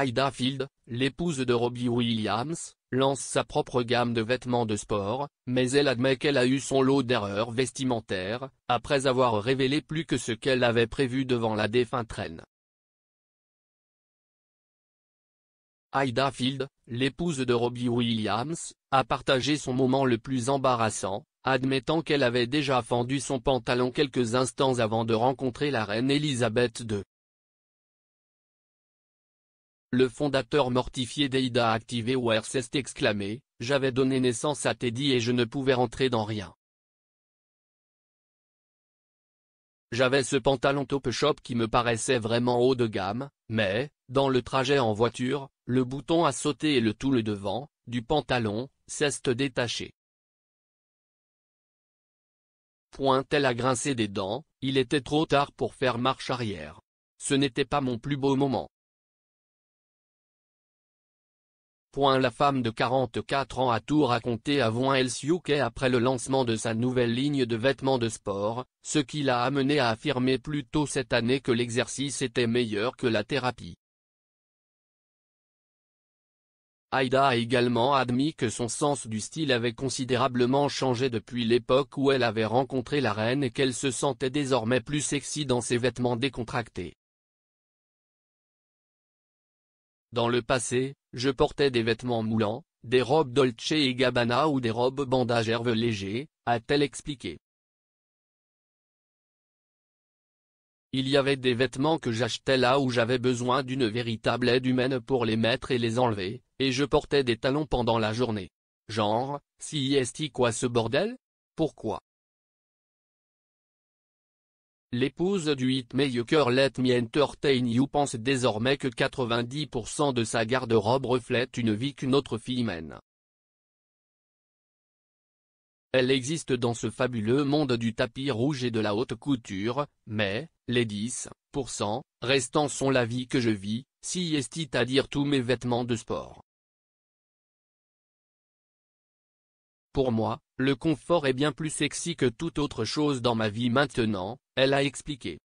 Ida Field, l'épouse de Robbie Williams, lance sa propre gamme de vêtements de sport, mais elle admet qu'elle a eu son lot d'erreurs vestimentaires, après avoir révélé plus que ce qu'elle avait prévu devant la défunte reine. Ida Field, l'épouse de Robbie Williams, a partagé son moment le plus embarrassant, admettant qu'elle avait déjà fendu son pantalon quelques instants avant de rencontrer la reine Elisabeth II. Le fondateur mortifié d'Ida Activewear s'est exclamé: « J'avais donné naissance à Teddy et je ne pouvais rentrer dans rien. J'avais ce pantalon Topshop qui me paraissait vraiment haut de gamme, mais, dans le trajet en voiture, le bouton a sauté et le tout le devant, du pantalon, s'est détaché. » Elle a grincé des dents, il était trop tard pour faire marche arrière. Ce n'était pas mon plus beau moment. La femme de 44 ans a tout raconté à Voice UK après le lancement de sa nouvelle ligne de vêtements de sport, ce qui l'a amené à affirmer plus tôt cette année que l'exercice était meilleur que la thérapie. Ida a également admis que son sens du style avait considérablement changé depuis l'époque où elle avait rencontré la reine et qu'elle se sentait désormais plus sexy dans ses vêtements décontractés. Dans le passé, je portais des vêtements moulants, des robes Dolce & Gabbana ou des robes bandage Herve léger, a-t-elle expliqué. Il y avait des vêtements que j'achetais là où j'avais besoin d'une véritable aide humaine pour les mettre et les enlever, et je portais des talons pendant la journée. Genre, CIST quoi ce bordel? Pourquoi? L'épouse du hitmaker Let Me Entertain You pense désormais que 90% de sa garde-robe reflète une vie qu'une autre fille mène. Elle existe dans ce fabuleux monde du tapis rouge et de la haute couture, mais, les 10% restants sont la vie que je vis, c'est-à-dire tous mes vêtements de sport. Pour moi, le confort est bien plus sexy que toute autre chose dans ma vie maintenant, elle a expliqué.